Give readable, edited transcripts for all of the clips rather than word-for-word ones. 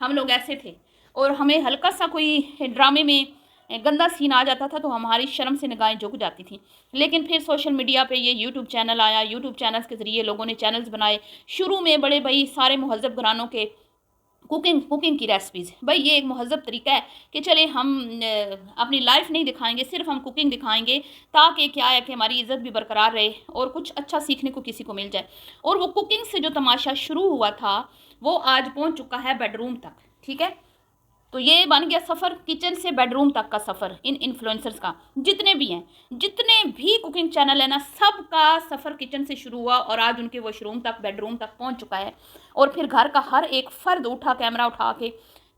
ہم لوگ ایسے تھے، اور ہمیں ہلکا سا کوئی ڈرامے میں گندا سین آ جاتا تھا تو ہماری شرم سے نگاہیں جھک جاتی تھیں. لیکن پھر سوشل میڈیا پہ یہ یوٹیوب چینل آیا، یوٹیوب چینلز کے ذریعے لوگوں نے چینلز بنائے. شروع میں بڑے بھائی سارے مہذب گھرانوں کے کوکنگ کی ریسپیز، بھائی یہ ایک مہذب طریقہ ہے کہ چلے ہم اپنی لائف نہیں دکھائیں گے، صرف ہم کوکنگ دکھائیں گے تاکہ کیا ہے کہ ہماری عزت بھی برقرار رہے اور کچھ اچھا سیکھنے کو کسی کو مل جائے. اور وہ کوکنگ سے جو تماشا شروع ہوا تھا وہ آج پہنچ چکا ہے بیڈ روم تک. ٹھیک ہے، تو یہ بن گیا سفر کچن سے بیڈ روم تک کا سفر. ان انفلوئنسرز کا جتنے بھی ہیں، جتنے بھی کوکنگ چینل ہیں نا، سب کا سفر کچن سے شروع ہوا اور آج ان کے واش روم تک، بیڈ روم تک پہنچ چکا ہے. اور پھر گھر کا ہر ایک فرد اٹھا کیمرہ اٹھا کے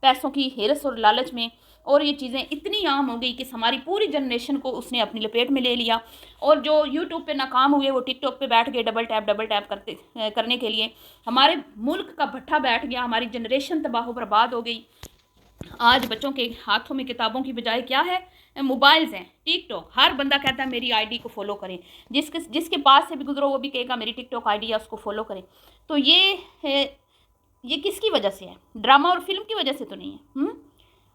پیسوں کی ہرس اور لالچ میں، اور یہ چیزیں اتنی عام ہو گئی کہ ہماری پوری جنریشن کو اس نے اپنی لپیٹ میں لے لیا. اور جو یوٹیوب پہ ناکام ہوئے وہ ٹک ٹاک پہ بیٹھ گئے ڈبل ٹیپ کرنے کے لیے. ہمارے ملک کا بھٹا بیٹھ گیا، ہماری جنریشن تباہ و برباد ہو گئی. آج بچوں کے ہاتھوں میں کتابوں کی بجائے کیا ہے؟ موبائلز ہیں، ٹک ٹاک. ہر بندہ کہتا ہے میری آئی ڈی کو فالو کریں، جس کے پاس سے بھی گزرو وہ بھی کہے گا میری ٹک ٹاک آئی ڈی ہے اس کو فالو کریں. تو یہ کس کی وجہ سے ہے؟ ڈرامہ اور فلم کی وجہ سے تو نہیں ہے.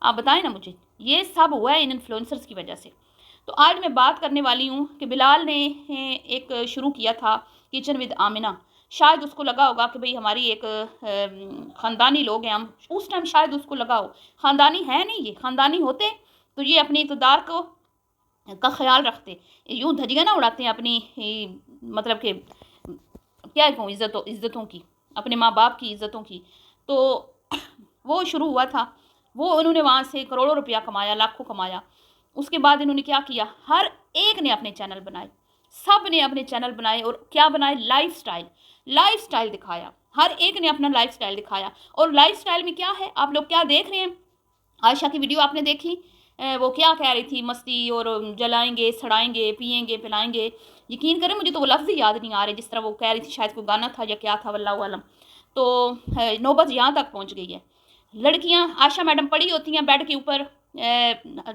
آپ بتائیں نا مجھے. یہ سب ہوا ہے ان انفلوئنسرز کی وجہ سے. تو آج میں بات کرنے والی ہوں کہ بلال نے ایک شروع کیا تھا کچن ود آمنہ. شاید اس کو لگا ہوگا کہ بھئی ہماری ایک خاندانی لوگ ہیں ہم، اس ٹائم شاید اس کو لگا ہو. خاندانی ہے نہیں، یہ خاندانی ہوتے تو یہ اپنے اقتدار کا خیال رکھتے، یوں دھجیاں نہ اڑاتے ہیں اپنی، مطلب کہ کیا کہوں، عزتوں کی، اپنے ماں باپ کی عزتوں کی. تو وہ شروع ہوا تھا، وہ انہوں نے وہاں سے کروڑوں روپیہ کمایا، لاکھوں کمایا. اس کے بعد انہوں نے کیا کیا؟ ہر ایک نے اپنے چینل بنائے، سب نے اپنے چینل بنائے. اور کیا بنائے؟ لائف سٹائل دکھایا. ہر ایک نے اپنا لائف سٹائل دکھایا. اور لائف سٹائل میں کیا ہے؟ آپ لوگ کیا دیکھ رہے ہیں؟ عائشہ کی ویڈیو آپ نے دیکھی، وہ کیا کہہ رہی تھی؟ مستی اور جلائیں گے، سڑائیں گے، پئیں گے، پلائیں گے. یقین کریں مجھے تو وہ لفظ ہی یاد نہیں آ رہے جس طرح وہ کہہ رہی تھی. شاید کوئی گانا تھا یا کیا تھا، واللہ عالم. تو نوبت یہاں تک پہنچ گئی ہے. لڑکیاں عائشہ میڈم پڑی ہوتی ہیں بیڈ کے اوپر،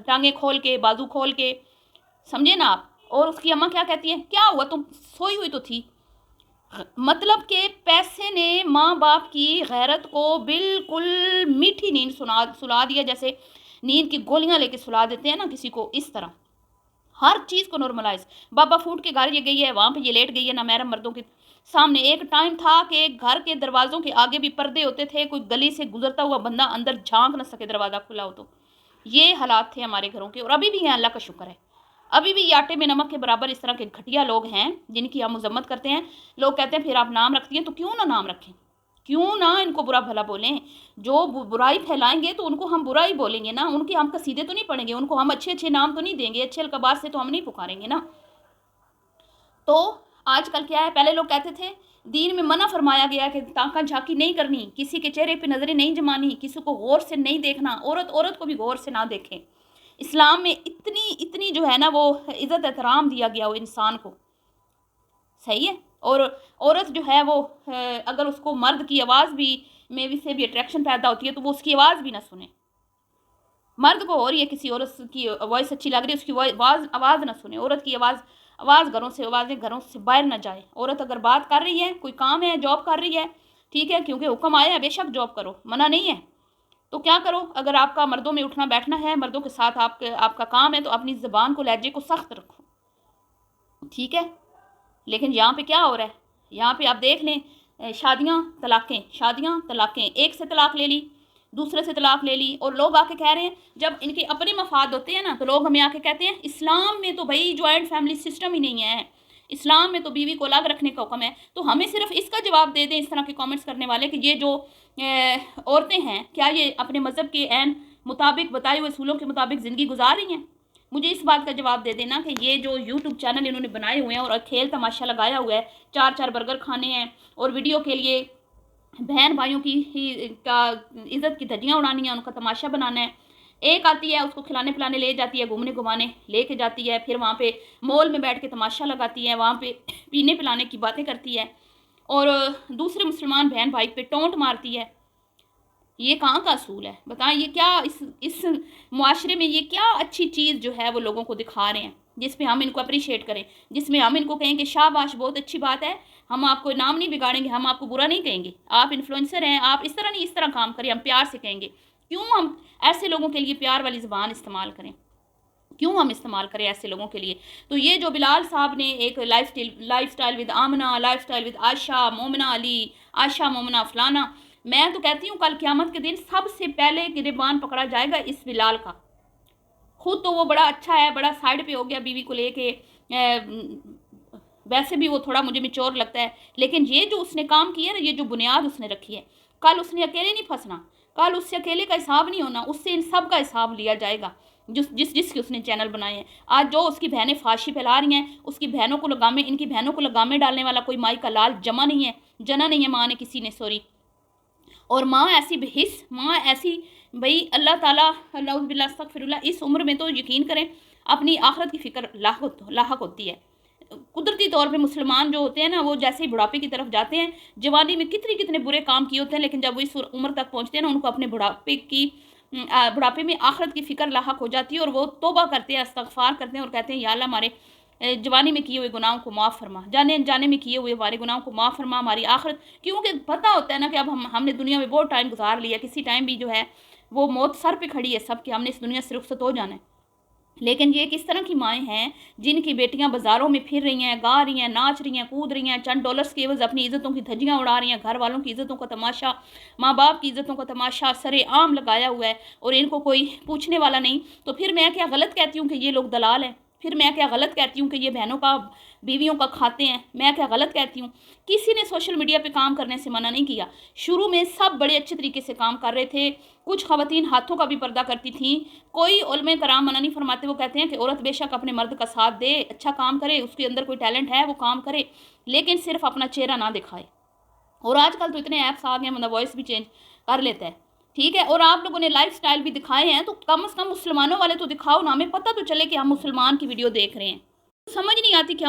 ٹانگیں کھول کے، بازو کھول کے، سمجھے نا آپ. اور اس کی اماں کیا کہتی ہیں؟ کیا ہوا، تم سوئی ہوئی تو تھی. مطلب کہ پیسے نے ماں باپ کی غیرت کو بالکل میٹھی نیند سلا دیا، جیسے نیند کی گولیاں لے کے سلا دیتے ہیں نا کسی کو، اس طرح ہر چیز کو نارملائز. بابا فوڈ کے گھر یہ گئی ہے، وہاں پہ یہ لیٹ گئی ہے نامحرم مردوں کے سامنے. ایک ٹائم تھا کہ گھر کے دروازوں کے آگے بھی پردے ہوتے تھے، کوئی گلی سے گزرتا ہوا بندہ اندر جھانک نہ سکے دروازہ کھلا ہو تو. یہ حالات تھے ہمارے گھروں کے، اور ابھی بھی ہیں، اللہ کا شکر ہے. ابھی بھی یہ آٹے میں نمک کے برابر اس طرح کے گھٹیا لوگ ہیں جن کی ہم مذمت کرتے ہیں. لوگ کہتے ہیں پھر آپ نام رکھتی ہیں، تو کیوں نہ نام رکھیں، کیوں نہ ان کو برا بھلا بولیں. جو برائی پھیلائیں گے تو ان کو ہم برائی بولیں گے نا، ان کے ہم قصیدے تو نہیں پڑھیں گے، ان کو ہم اچھے نام تو نہیں دیں گے، اچھے القابات سے تو ہم نہیں پکاریں گے نا. تو آج کل کیا ہے؟ پہلے لوگ کہتے تھے دین میں منع فرمایا گیا کہ تانکہ جھانکی نہیں کرنی، کسی کے چہرے پہ نظریں نہیں جمانی، کسی کو غور سے نہیں دیکھنا، عورت کو بھی غور سے نہ دیکھیں. اسلام میں اتنی جو ہے نا وہ عزت احترام دیا گیا وہ انسان کو. صحیح ہے. اور عورت جو ہے وہ اگر اس کو مرد کی آواز بھی میں سے بھی اٹریکشن پیدا ہوتی ہے تو وہ اس کی آواز بھی نہ سنے. مرد کو ہو رہی ہے کسی عورت کی وائس اچھی لگ رہی ہے، اس کی آواز نہ سنے. عورت کی آواز گھروں سے باہر نہ جائے. عورت اگر بات کر رہی ہے، کوئی کام ہے، جاب کر رہی ہے، ٹھیک ہے، کیونکہ حکم آیا ہے بے شک جاب کرو، منع نہیں ہے. تو کیا کرو؟ اگر آپ کا مردوں میں اٹھنا بیٹھنا ہے، مردوں کے ساتھ آپ کا کام ہے، تو اپنی زبان کو، لہجے کو سخت رکھو. ٹھیک ہے. لیکن یہاں پہ کیا ہو رہا ہے؟ یہاں پہ آپ دیکھ لیں، شادیاں طلاقیں، ایک سے طلاق لے لی، دوسرے سے طلاق لے لی. اور لوگ آ کے کہہ رہے ہیں، جب ان کے اپنے مفاد ہوتے ہیں نا تو لوگ ہمیں آ کے کہتے ہیں اسلام میں تو بھائی جوائنٹ فیملی سسٹم ہی نہیں ہے، اسلام میں تو بیوی کو الگ رکھنے کا حکم ہے. تو ہمیں صرف اس کا جواب دے دیں اس طرح کے کامنٹس کرنے والے کہ یہ جو عورتیں ہیں کیا یہ اپنے مذہب کے عین مطابق بتائے ہوئے اصولوں کے مطابق زندگی گزار رہی ہیں؟ مجھے اس بات کا جواب دے دینا کہ یہ جو یوٹیوب چینل انہوں نے بنائے ہوئے ہیں اور کھیل تماشا لگایا ہوا ہے، 4 برگر کھانے ہیں اور ویڈیو کے لیے بہن بھائیوں کی عزت کی دھجیاں اڑانی ہیں، ان کا تماشا بنانا ہے. ایک آتی ہے، اس کو کھلانے پلانے لے جاتی ہے، گھومنے گھمانے لے کے جاتی ہے، پھر وہاں پہ مال میں بیٹھ کے تماشا لگاتی ہے، وہاں پہ پینے پلانے کی باتیں کرتی ہے، اور دوسرے مسلمان بہن بھائی پہ ٹونٹ مارتی ہے. یہ کہاں کا اصول ہے؟ بتائیں. یہ کیا اس معاشرے میں یہ کیا اچھی چیز جو ہے وہ لوگوں کو دکھا رہے ہیں؟ جس پہ ہم ان کو اپریشیٹ کریں، جس میں ہم ان کو کہیں کہ شاباش بہت اچھی بات ہے، ہم آپ کو نام نہیں بگاڑیں گے، ہم آپ کو برا نہیں کہیں گے، آپ انفلوئنسر ہیں، آپ اس طرح نہیں اس طرح کام کریں، ہم پیار سے کہیں گے۔ کیوں ہم ایسے لوگوں کے لیے پیار والی زبان استعمال کریں، کیوں ہم استعمال کریں ایسے لوگوں کے لیے؟ تو یہ جو بلال صاحب نے ایک lifestyle with Amna, lifestyle with Ayesha Momina Ali, Ayesha Momina فلانا، میں تو کہتی ہوں کل قیامت کے دن سب سے پہلے گریبان پکڑا جائے گا اس بلال کا۔ خود تو وہ بڑا اچھا ہے، بڑا سائڈ پہ ہو گیا بیوی کو لے کے، ویسے بھی وہ تھوڑا مجھے میچور لگتا ہے، لیکن یہ جو اس نے کام کیا ہے نا، یہ جو بنیاد اس نے رکھی ہے، کل اس نے اکیلے نہیں پھنسنا، کل اس سے اکیلے کا حساب نہیں ہونا، اس سے ان سب کا حساب لیا جائے گا جس کے اس نے چینل بنائے ہیں۔ آج جو اس کی بہنیں فحاشی پھیلا رہی ہیں، اس کی بہنوں کو لگامے، ان کی بہنوں کو لگامے ڈالنے والا کوئی مائی کا لال جمع نہیں ہے، جنا نہیں ہے ماں نے کسی نے، سوری۔ اور ماں ایسی بحث، ماں ایسی، بھئی اللہ تعالیٰ نعوذ باللہ استغفر اللہ، اس عمر میں تو یقین کریں اپنی آخرت کی فکر لاحق ہوتی ہے۔ قدرتی طور پہ مسلمان جو ہوتے ہیں نا، وہ جیسے ہی بڑھاپے کی طرف جاتے ہیں، جوانی میں کتنے برے کام کیے ہوتے ہیں، لیکن جب وہ اس عمر تک پہنچتے ہیں نا، ان کو اپنے بڑھاپے میں آخرت کی فکر لاحق ہو جاتی ہے، اور وہ توبہ کرتے ہیں، استغفار کرتے ہیں، اور کہتے ہیں یا اللہ ہمارے جوانی میں کیے ہوئے گناہوں کو معاف فرما، جانے انجانے میں کیے ہوئے ہمارے گناہوں کو معاف فرما، ہماری آخرت، کیونکہ پتہ ہوتا ہے نا کہ اب ہم نے دنیا میں بہت ٹائم گزار لیا، کسی ٹائم بھی جو ہے وہ موت سر پہ کھڑی ہے سب کی، ہم نے اس دنیا سے رخصت ہو جانا ہے۔ لیکن یہ کس طرح کی مائیں ہیں جن کی بیٹیاں بازاروں میں پھر رہی ہیں، گا رہی ہیں، ناچ رہی ہیں، کود رہی ہیں، چند ڈالرز کے عوض اپنی عزتوں کی دھجیاں اڑا رہی ہیں، گھر والوں کی عزتوں کا تماشا، ماں باپ کی عزتوں کا تماشا سرے عام لگایا ہوا ہے، اور ان کو کوئی پوچھنے والا نہیں۔ تو پھر میں کیا غلط کہتی ہوں کہ یہ لوگ دلال ہیں؟ پھر میں کیا غلط کہتی ہوں کہ یہ بہنوں کا بیویوں کا کھاتے ہیں؟ میں کیا غلط کہتی ہوں؟ کسی نے سوشل میڈیا پہ کام کرنے سے منع نہیں کیا، شروع میں سب بڑے اچھے طریقے سے کام کر رہے تھے، کچھ خواتین ہاتھوں کا بھی پردہ کرتی تھیں، کوئی علماء کرام منع نہیں فرماتے، وہ کہتے ہیں کہ عورت بے شک اپنے مرد کا ساتھ دے، اچھا کام کرے، اس کے اندر کوئی ٹیلنٹ ہے وہ کام کرے، لیکن صرف اپنا چہرہ نہ دکھائے۔ اور آج کل تو اتنے ایپس آ گئے ہیں، بندہ وائس بھی چینج کر لیتا ہے، ٹھیک ہے؟ اور آپ لوگوں نے لائف سٹائل بھی دکھائے ہیں، تو کم از کم مسلمانوں والے تو دکھاؤ نا، ہمیں پتہ تو چلے کہ ہم مسلمان کی ویڈیو دیکھ رہے ہیں۔ سمجھ نہیں آتی کہ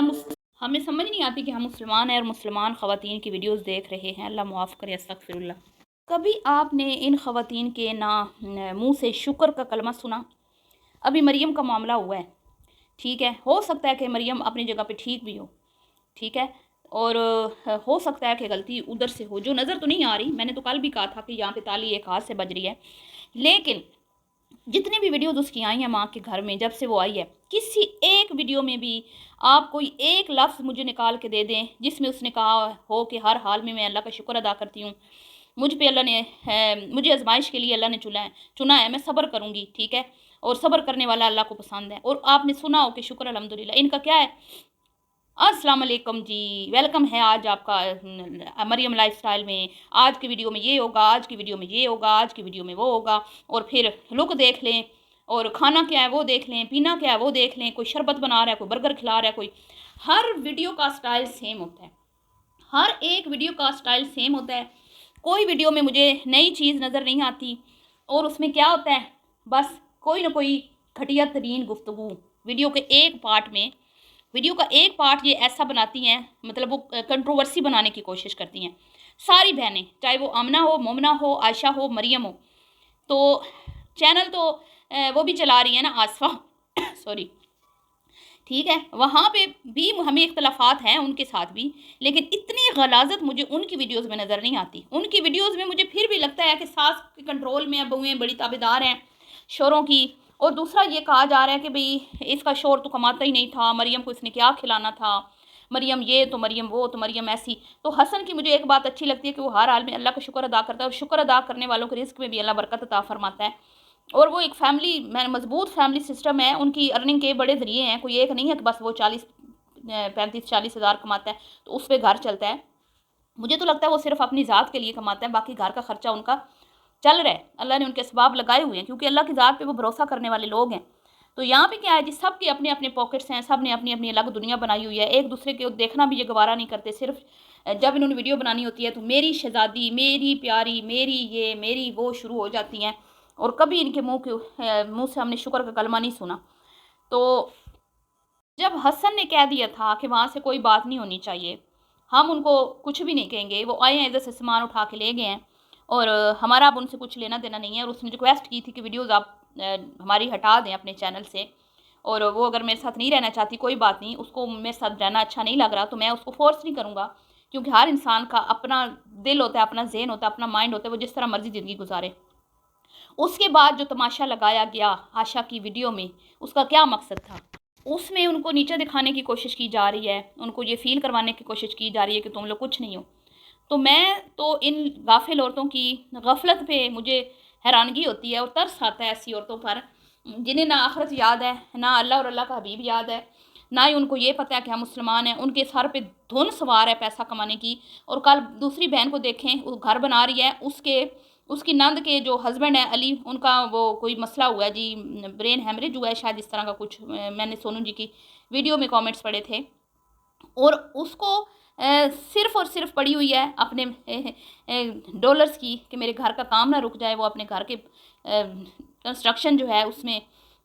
ہمیں سمجھ نہیں آتی کہ ہم مسلمان ہیں اور مسلمان خواتین کی ویڈیوز دیکھ رہے ہیں، اللہ معاف کرے، استغفر اللہ۔ کبھی آپ نے ان خواتین کے منہ سے شکر کا کلمہ سنا؟ ابھی مریم کا معاملہ ہوا ہے، ٹھیک ہے، ہو سکتا ہے کہ مریم اپنی جگہ پہ ٹھیک بھی ہو، ٹھیک ہے، اور ہو سکتا ہے کہ غلطی ادھر سے ہو، جو نظر تو نہیں آ رہی، میں نے تو کل بھی کہا تھا کہ یہاں پہ تالی ایک ہاتھ سے بج رہی ہے، لیکن جتنی بھی ویڈیوز اس کی آئی ہیں ماں کے گھر میں جب سے وہ آئی ہے، کسی ایک ویڈیو میں بھی آپ کوئی ایک لفظ مجھے نکال کے دے دیں جس میں اس نے کہا ہو کہ ہر حال میں اللہ کا شکر ادا کرتی ہوں، مجھ پہ اللہ نے مجھے آزمائش کے لیے اللہ نے چنا ہے، میں صبر کروں گی، ٹھیک ہے، اور صبر کرنے والا اللہ کو پسند ہے، اور آپ نے سنا ہو کہ شکر الحمدللہ۔ ان کا کیا ہے؟ السلام علیکم جی، ویلکم ہے آج آپ کا مریم لائف سٹائل میں، آج کی ویڈیو میں یہ ہوگا، آج کی ویڈیو میں یہ ہوگا، آج کی ویڈیو میں وہ ہوگا، اور پھر لک دیکھ لیں، اور کھانا کیا ہے وہ دیکھ لیں، پینا کیا ہے وہ دیکھ لیں، کوئی شربت بنا رہا ہے، کوئی برگر کھلا رہا ہے، کوئی، ہر ویڈیو کا سٹائل سیم ہوتا ہے، ہر ایک ویڈیو کا سٹائل سیم ہوتا ہے، کوئی ویڈیو میں مجھے نئی چیز نظر نہیں آتی، اور اس میں کیا ہوتا ہے، بس کوئی نہ کوئی گھٹیا ترین گفتگو ویڈیو کے ایک پارٹ میں، ویڈیو کا ایک پارٹ یہ ایسا بناتی ہیں، مطلب وہ کنٹروورسی بنانے کی کوشش کرتی ہیں، ساری بہنیں، چاہے وہ آمنہ ہو، مومنہ ہو، عائشہ ہو، مریم ہو، تو چینل تو وہ بھی چلا رہی ہیں نا آصفہ سوری، ٹھیک ہے، وہاں پہ بھی ہمیں اختلافات ہیں ان کے ساتھ بھی، لیکن اتنی غلاظت مجھے ان کی ویڈیوز میں نظر نہیں آتی، ان کی ویڈیوز میں مجھے پھر بھی لگتا ہے کہ ساس کے کنٹرول میں بہویں بڑی تابعدار ہیں شوروں کی، اور دوسرا یہ کہا جا رہا ہے کہ بھئی اس کا شور تو کماتا ہی نہیں تھا، مریم کو اس نے کیا کھلانا تھا، مریم یہ تو مریم وہ تو مریم ایسی۔ تو حسن کی مجھے ایک بات اچھی لگتی ہے کہ وہ ہر حال میں اللہ کا شکر ادا کرتا ہے، اور شکر ادا کرنے والوں کے رزق میں بھی اللہ برکت عطا فرماتا ہے، اور وہ ایک فیملی مضبوط فیملی سسٹم ہے، ان کی ارننگ کے بڑے ذریعے ہیں، کوئی ایک نہیں ہے کہ بس وہ 35-40 ہزار کماتا ہے تو اس پہ گھر چلتا ہے، مجھے تو لگتا ہے وہ صرف اپنی ذات کے لیے کماتا ہے، باقی گھر کا خرچہ ان کا چل رہا ہے، اللہ نے ان کے اسباب لگائے ہوئے ہیں، کیونکہ اللہ کی ذات پہ وہ بھروسہ کرنے والے لوگ ہیں۔ تو یہاں پہ کیا ہے جی، سب کے اپنے اپنے پاکٹس ہیں، سب نے اپنی اپنی الگ دنیا بنائی ہوئی ہے، ایک دوسرے کے دیکھنا بھی یہ گوارا نہیں کرتے، صرف جب انہوں نے ویڈیو بنانی ہوتی ہے تو میری شہزادی، میری پیاری، میری یہ، میری وہ شروع ہو جاتی ہیں، اور کبھی ان کے منہ سے ہم نے شکر کا کلمہ نہیں سنا۔ تو جب حسن نے کہہ دیا تھا کہ وہاں سے کوئی بات نہیں ہونی چاہیے، ہم ان کو کچھ بھی نہیں کہیں گے، وہ آئے ہیں ادھر سے سامان اٹھا کے لے گئے ہیں، اور ہمارا اب ان سے کچھ لینا دینا نہیں ہے، اور اس نے ریکویسٹ کی تھی کہ ویڈیوز آپ ہماری ہٹا دیں اپنے چینل سے، اور وہ اگر میرے ساتھ نہیں رہنا چاہتی کوئی بات نہیں، اس کو میرے ساتھ رہنا اچھا نہیں لگ رہا تو میں اس کو فورس نہیں کروں گا، کیونکہ ہر انسان کا اپنا دل ہوتا ہے، اپنا ذہن ہوتا ہے، اپنا مائنڈ ہوتا ہے، وہ جس طرح مرضی زندگی گزارے۔ اس کے بعد جو تماشا لگایا گیا عائشہ کی ویڈیو میں، اس کا کیا مقصد تھا؟ اس میں ان کو نیچے دکھانے کی کوشش کی جا رہی ہے، ان کو یہ فیل کروانے کی کوشش کی جا رہی ہے کہ تم لوگ کچھ نہیں ہو۔ تو میں تو ان غافل عورتوں کی غفلت پہ مجھے حیرانگی ہوتی ہے اور ترس آتا ہے ایسی عورتوں پر جنہیں نہ آخرت یاد ہے، نہ اللہ اور اللہ کا حبیب یاد ہے، نہ ہی ان کو یہ پتہ ہے کہ ہم مسلمان ہیں۔ ان کے سر پہ دھن سوار ہے پیسہ کمانے کی، اور کل دوسری بہن کو دیکھیں، وہ گھر بنا رہی ہے، اس کی نند کے جو ہسبینڈ ہے علی، ان کا وہ کوئی مسئلہ ہوا ہے جی، برین ہیمریج ہوا ہے شاید، اس طرح کا کچھ میں نے سونو جی کی ویڈیو میں کامنٹس پڑھے تھے، اور اس کو صرف اور صرف پڑی ہوئی ہے اپنے ڈالرز کی کہ میرے گھر کا کام نہ رک جائے، وہ اپنے گھر کے کنسٹرکشن جو ہے اس میں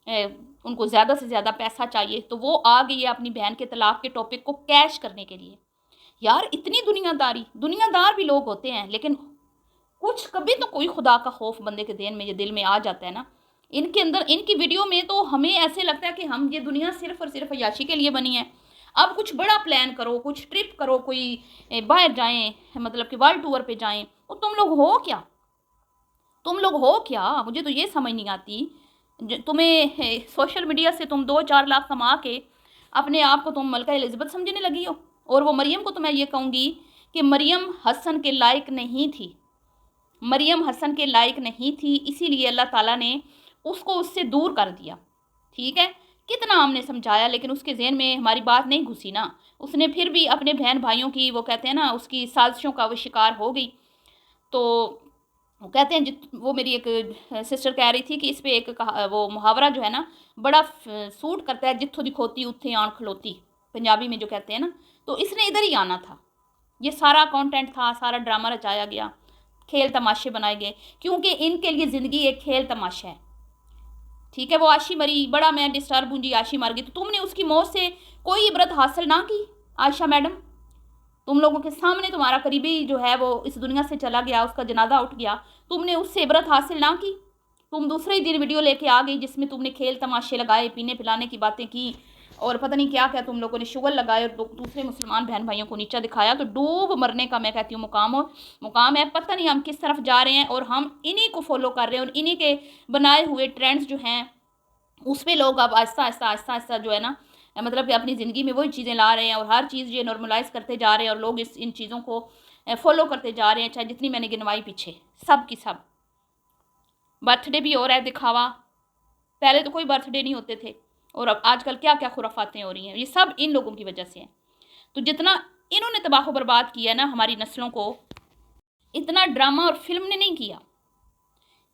ان کو زیادہ سے زیادہ پیسہ چاہیے، تو وہ آ گئی ہے اپنی بہن کے طلاق کے ٹاپک کو کیش کرنے کے لیے۔ یار اتنی دنیا دار بھی لوگ ہوتے ہیں، لیکن کچھ کبھی تو کوئی خدا کا خوف بندے کے دل میں آ جاتا ہے نا۔ ان کے اندر ان کی ویڈیو میں تو ہمیں ایسے لگتا ہے کہ ہم یہ دنیا صرف اور صرف عیاشی کے لیے بنی ہے۔ اب کچھ بڑا پلان کرو، کچھ ٹرپ کرو، کوئی باہر جائیں، مطلب کہ ورلڈ ٹور پہ جائیں، اور تم لوگ ہو کیا؟ مجھے تو یہ سمجھ نہیں آتی۔ تمہیں سوشل میڈیا سے تم 2-4 لاکھ کما کے اپنے آپ کو تم ملکہ الزبتھ سمجھنے لگی ہو، اور وہ مریم کو تو میں یہ کہوں گی کہ مریم حسن کے لائق نہیں تھی، اسی لیے اللہ تعالیٰ نے اس کو اس سے دور کر دیا۔ ٹھیک ہے، کتنا ہم نے سمجھایا لیکن اس کے ذہن میں ہماری بات نہیں گھسی نا، اس نے پھر بھی اپنے بہن بھائیوں کی، وہ کہتے ہیں نا، اس کی سازشوں کا وہ شکار ہو گئی۔ تو وہ کہتے ہیں، وہ میری ایک سسٹر کہہ رہی تھی کہ اس پہ ایک وہ محاورہ جو ہے نا بڑا سوٹ کرتا ہے، جتھوں دکھوتی اتھے آن کھلوتی، پنجابی میں جو کہتے ہیں نا، تو اس نے ادھر ہی آنا تھا۔ یہ سارا کانٹینٹ تھا، سارا ڈرامہ رچایا گیا، کھیل تماشے بنائے گئے، کیونکہ ان کے لیے زندگی ایک کھیل تماشا ہے۔ ٹھیک ہے، وہ عائشہ مری، بڑا میں ڈسٹرب ہوں جی، عائشہ مر گئی، تو تم نے اس کی موت سے کوئی عبرت حاصل نہ کی عائشہ میڈم؟ تم لوگوں کے سامنے تمہارا قریبی جو ہے وہ اس دنیا سے چلا گیا، اس کا جنازہ اٹھ گیا، تم نے اس سے عبرت حاصل نہ کی؟ تم دوسرے ہی دن ویڈیو لے کے آ گئی جس میں تم نے کھیل تماشے لگائے، پینے پلانے کی باتیں کی، اور پتہ نہیں کیا تم لوگوں نے شغل لگائے، اور دوسرے مسلمان بہن بھائیوں کو نیچا دکھایا۔ تو ڈوب مرنے کا میں کہتی ہوں مقام ہے۔ پتہ نہیں ہم کس طرف جا رہے ہیں، اور ہم انہی کو فالو کر رہے ہیں، اور انہی کے بنائے ہوئے ٹرینڈز جو ہیں اس پہ لوگ اب آہستہ آہستہ جو ہے نا، مطلب کہ اپنی زندگی میں وہی چیزیں لا رہے ہیں، اور ہر چیز یہ نارملائز کرتے جا رہے ہیں، اور لوگ ان چیزوں کو فالو کرتے جا رہے ہیں، چاہے جتنی میں نے گنوائی پیچھے، سب کی سب۔ برتھ ڈے بھی ہو رہا ہے دکھاوا، پہلے تو کوئی برتھ ڈے نہیں ہوتے تھے، اور اب آج کل کیا کیا خرافاتیں ہو رہی ہیں، یہ سب ان لوگوں کی وجہ سے ہیں۔ تو جتنا انہوں نے تباہ و برباد کیا نا ہماری نسلوں کو، اتنا ڈرامہ اور فلم نے نہیں کیا۔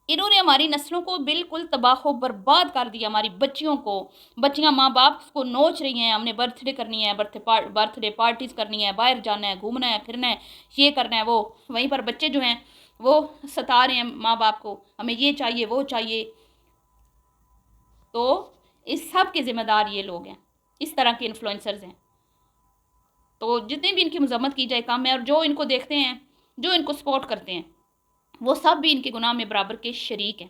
انہوں نے ہماری نسلوں کو بالکل تباہ و برباد کر دیا، ہماری بچیوں کو، بچیاں ماں باپ کو نوچ رہی ہیں، ہم نے برتھ ڈے کرنی ہے، برتھ ڈے پارٹیز کرنی ہے، باہر جانا ہے، گھومنا ہے، پھرنا ہے، یہ کرنا ہے، وہ وہیں پر بچے جو ہیں وہ ستا رہے ہیں ماں باپ کو، ہمیں یہ چاہیے وہ چاہیے۔ تو اس سب کے ذمہ دار یہ لوگ ہیں، اس طرح کے انفلوئنسرز ہیں۔ تو جتنی بھی ان کی مذمت کی جائے کم ہے، اور جو ان کو دیکھتے ہیں، جو ان کو سپورٹ کرتے ہیں، وہ سب بھی ان کے گناہ میں برابر کے شریک ہیں۔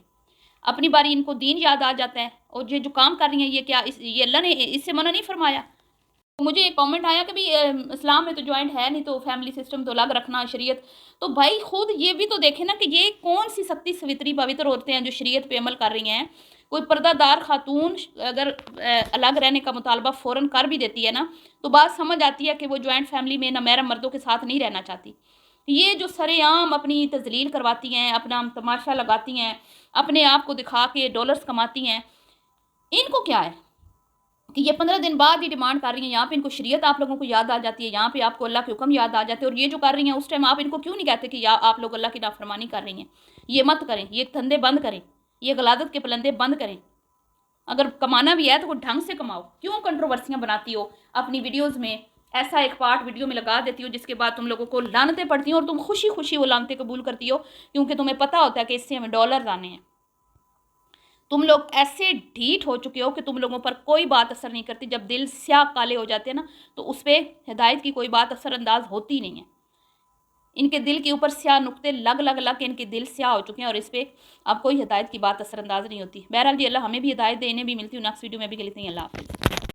اپنی باری ان کو دین یاد آ جاتا ہے، اور یہ جو کام کر رہی ہیں، یہ کیا یہ اللہ نے اس سے منع نہیں فرمایا؟ مجھے ایک کامنٹ آیا کہ بھی اسلام میں تو جوائنٹ ہے نہیں، تو فیملی سسٹم تو الگ رکھنا شریعت، تو بھائی خود یہ بھی تو دیکھیں نا کہ یہ کون سی ستی سوتری پوتر عورتیں ہیں جو شریعت پہ عمل کر رہی ہیں۔ کوئی پردہ دار خاتون اگر الگ رہنے کا مطالبہ فوراً کر بھی دیتی ہے نا، تو بات سمجھ آتی ہے کہ وہ جوائنٹ فیملی میں نہ محرم مردوں کے ساتھ نہیں رہنا چاہتی۔ یہ جو سرے عام اپنی تذلیل کرواتی ہیں، اپنا تماشا لگاتی ہیں، اپنے آپ کو دکھا کے ڈالرز کماتی ہیں، ان کو کیا ہے کہ یہ 15 دن بعد ہی ڈیمانڈ کر رہی ہیں، یہاں پہ ان کو شریعت آپ لوگوں کو یاد آ جاتی ہے، یہاں پہ آپ کو اللہ کے حکم یاد آ جاتے ہیں، اور یہ جو کر رہی ہیں اس ٹائم آپ ان کو کیوں نہیں کہتے کہ آپ لوگ اللہ کی نافرمانی کر رہی ہیں، یہ مت کریں، یہ دھندے بند کریں، یہ غلاظت کے پلندے بند کریں، اگر کمانا بھی ہے تو کوئی ڈھنگ سے کماؤ، کیوں کنٹروورسیاں بناتی ہو اپنی ویڈیوز میں؟ ایسا ایک پارٹ ویڈیو میں لگا دیتی ہو جس کے بعد تم لوگوں کو لعنتیں پڑتی ہیں، اور تم خوشی خوشی وہ لعنتیں قبول کرتی ہو، کیونکہ تمہیں پتہ ہوتا ہے کہ اس سے ہمیں ڈالرز آنے ہیں۔ تم لوگ ایسے ڈھیٹ ہو چکے ہو کہ تم لوگوں پر کوئی بات اثر نہیں کرتی، جب دل سیاہ کالے ہو جاتے ہیں نا تو اس پہ ہدایت کی کوئی بات اثر انداز ہوتی نہیں ہے۔ ان کے دل کے اوپر سیاہ نقطے لگ لگ لگ کے ان کے دل سیاہ ہو چکے ہیں، اور اس پہ اب کوئی ہدایت کی بات اثر انداز نہیں ہوتی۔ بہرحال جی اللہ ہمیں بھی ہدایت دے، انہیں بھی ملتی ہوں نیکسٹ ویڈیو میں، بھی کے لیے اللہ حافظ۔